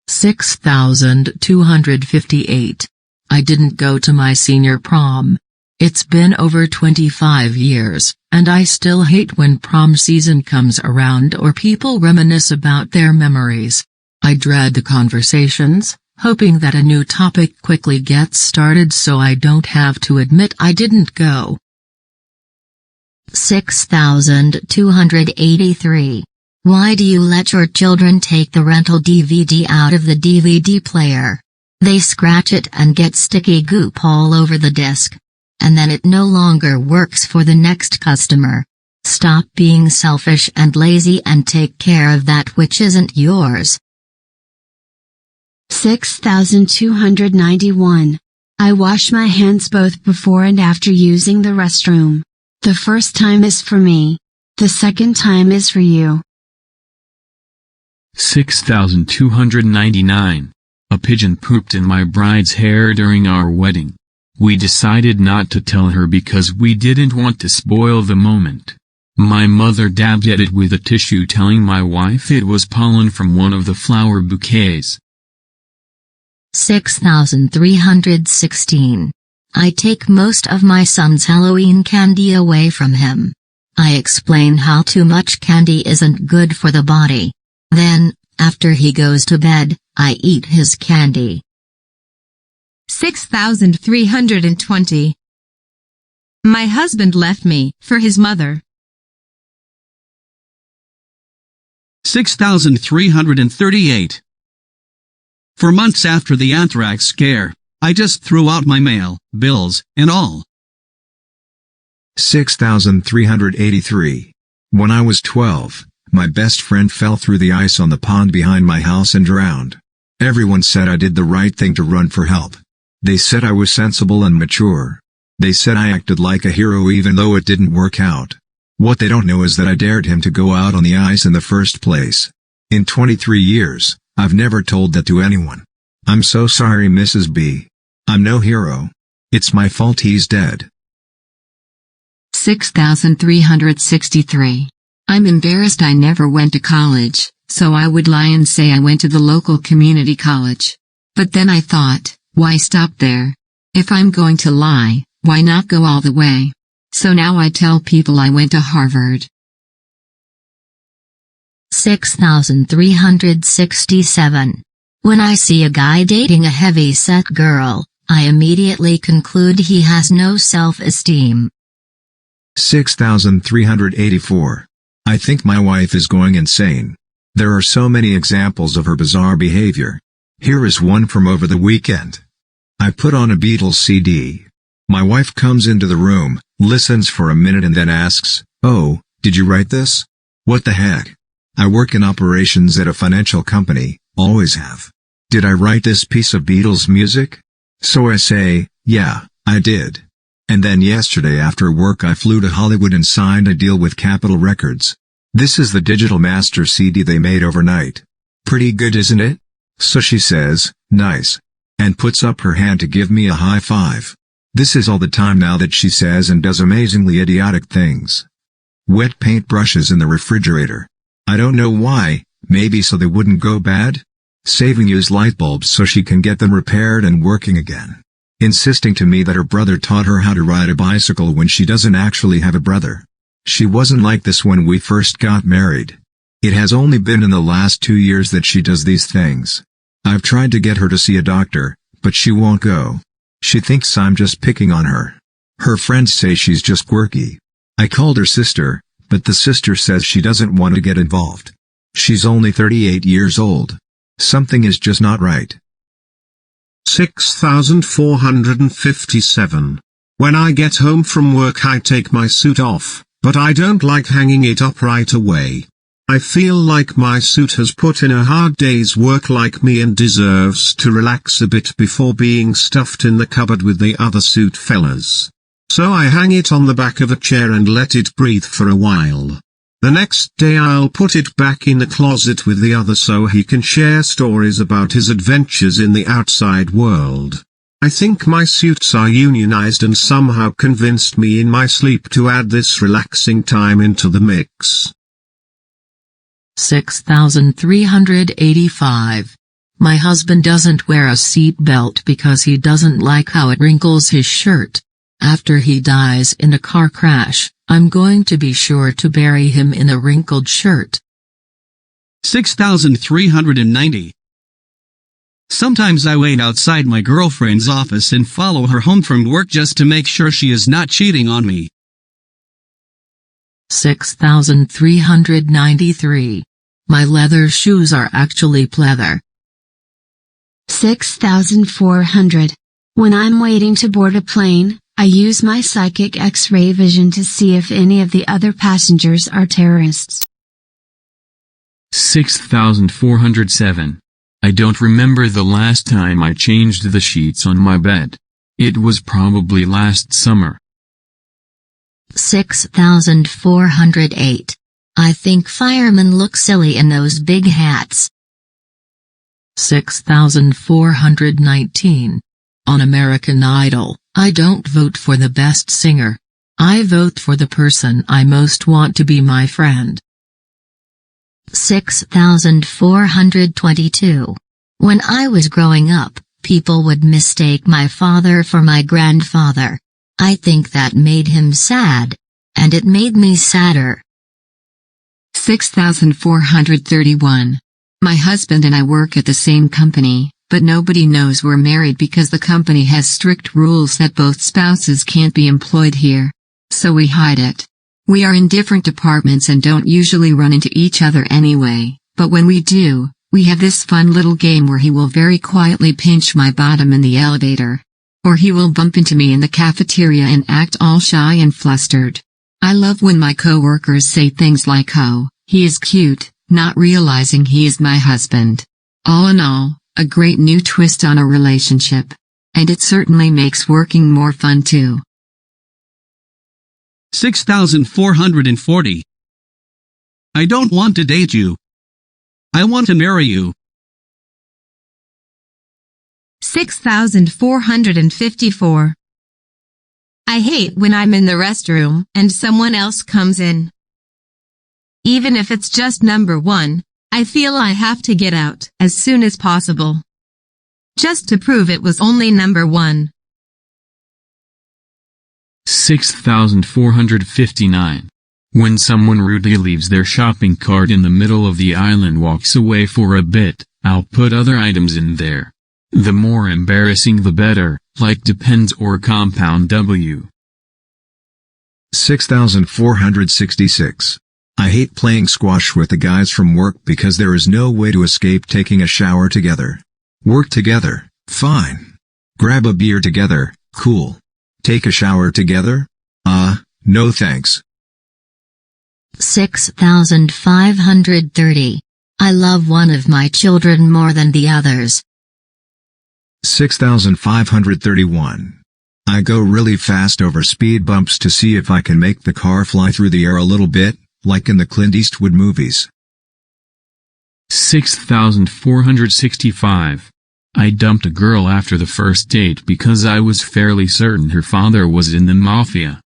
6,258. I didn't go to my senior prom. It's been over 25 years, and I still hate when prom season comes around or people reminisce about their memories. I dread the conversations, hoping that a new topic quickly gets started so I don't have to admit I didn't go. 6,283. Why do you let your children take the rental DVD out of the DVD player? They scratch it and get sticky goop all over the disc. And then it no longer works for the next customer. Stop being selfish and lazy and take care of that which isn't yours. 6,291. I wash my hands both before and after using the restroom. The first time is for me. The second time is for you. 6,299. A pigeon pooped in my bride's hair during our wedding. We decided not to tell her because we didn't want to spoil the moment. My mother dabbed at it with a tissue, telling my wife it was pollen from one of the flower bouquets. 6,316. I take most of my son's Halloween candy away from him. I explain how too much candy isn't good for the body. Then, after he goes to bed, I eat his candy. 6,320. My husband left me for his mother. 6,338. For months after the anthrax scare, I just threw out my mail, bills, and all. 6,383. When I was 12, my best friend fell through the ice on the pond behind my house and drowned. Everyone said I did the right thing to run for help. They said I was sensible and mature. They said I acted like a hero even though it didn't work out. What they don't know is that I dared him to go out on the ice in the first place. In 23 years, I've never told that to anyone. I'm so sorry, Mrs. B. I'm no hero. It's my fault he's dead. 6,363. I'm embarrassed I never went to college, so I would lie and say I went to the local community college. But then I thought, why stop there? If I'm going to lie, why not go all the way? So now I tell people I went to Harvard. 6,367. When I see a guy dating a heavy-set girl, I immediately conclude he has no self-esteem. 6,384. I think my wife is going insane. There are so many examples of her bizarre behavior. Here is one from over the weekend. I put on a Beatles CD. My wife comes into the room, listens for a minute and then asks, "Oh, did you write this?" What the heck? I work in operations at a financial company, always have. Did I write this piece of Beatles music? So I say, yeah, I did. And then yesterday after work I flew to Hollywood and signed a deal with Capitol Records. This is the digital master CD they made overnight. Pretty good, isn't it? So she says, nice. And puts up her hand to give me a high five. This is all the time now that she says and does amazingly idiotic things. Wet paint brushes in the refrigerator. I don't know why, maybe so they wouldn't go bad? Saving used light bulbs so she can get them repaired and working again. Insisting to me that her brother taught her how to ride a bicycle when she doesn't actually have a brother. She wasn't like this when we first got married. It has only been in the last 2 years that she does these things. I've tried to get her to see a doctor, but she won't go. She thinks I'm just picking on her. Her friends say she's just quirky. I called her sister, but the sister says she doesn't want to get involved. She's only 38 years old. Something is just not right. 6,457. When I get home from work I take my suit off, but I don't like hanging it up right away. I feel like my suit has put in a hard day's work like me and deserves to relax a bit before being stuffed in the cupboard with the other suit fellas. So I hang it on the back of a chair and let it breathe for a while. The next day I'll put it back in the closet with the other so he can share stories about his adventures in the outside world. I think my suits are unionized and somehow convinced me in my sleep to add this relaxing time into the mix. 6,385. My husband doesn't wear a seat belt because he doesn't like how it wrinkles his shirt. After he dies in a car crash, I'm going to be sure to bury him in a wrinkled shirt. 6,390. Sometimes I wait outside my girlfriend's office and follow her home from work just to make sure she is not cheating on me. 6,393. My leather shoes are actually pleather. 6,400. When I'm waiting to board a plane, I use my psychic X-ray vision to see if any of the other passengers are terrorists. 6,407. I don't remember the last time I changed the sheets on my bed. It was probably last summer. 6,408. I think firemen look silly in those big hats. 6,419. On American Idol, I don't vote for the best singer. I vote for the person I most want to be my friend. 6,422. When I was growing up, people would mistake my father for my grandfather. I think that made him sad. And it made me sadder. 6,431. My husband and I work at the same company, but nobody knows we're married because the company has strict rules that both spouses can't be employed here. So we hide it. We are in different departments and don't usually run into each other anyway, but when we do, we have this fun little game where he will very quietly pinch my bottom in the elevator. Or he will bump into me in the cafeteria and act all shy and flustered. I love when my coworkers say things like, "Oh, he is cute," not realizing he is my husband. All in all, a great new twist on a relationship. And it certainly makes working more fun too. 6,440. I don't want to date you. I want to marry you. 6,454. I hate when I'm in the restroom and someone else comes in. Even if it's just number one, I feel I have to get out as soon as possible. Just to prove it was only number one. 6,459. When someone rudely leaves their shopping cart in the middle of the aisle and walks away for a bit, I'll put other items in there. The more embarrassing the better, like Depends or Compound W. 6,466. I hate playing squash with the guys from work because there is no way to escape taking a shower together. Work together, fine. Grab a beer together, cool. Take a shower together? No thanks. 6,530. I love one of my children more than the others. 6,531. I go really fast over speed bumps to see if I can make the car fly through the air a little bit, like in the Clint Eastwood movies. 6,465. I dumped a girl after the first date because I was fairly certain her father was in the mafia.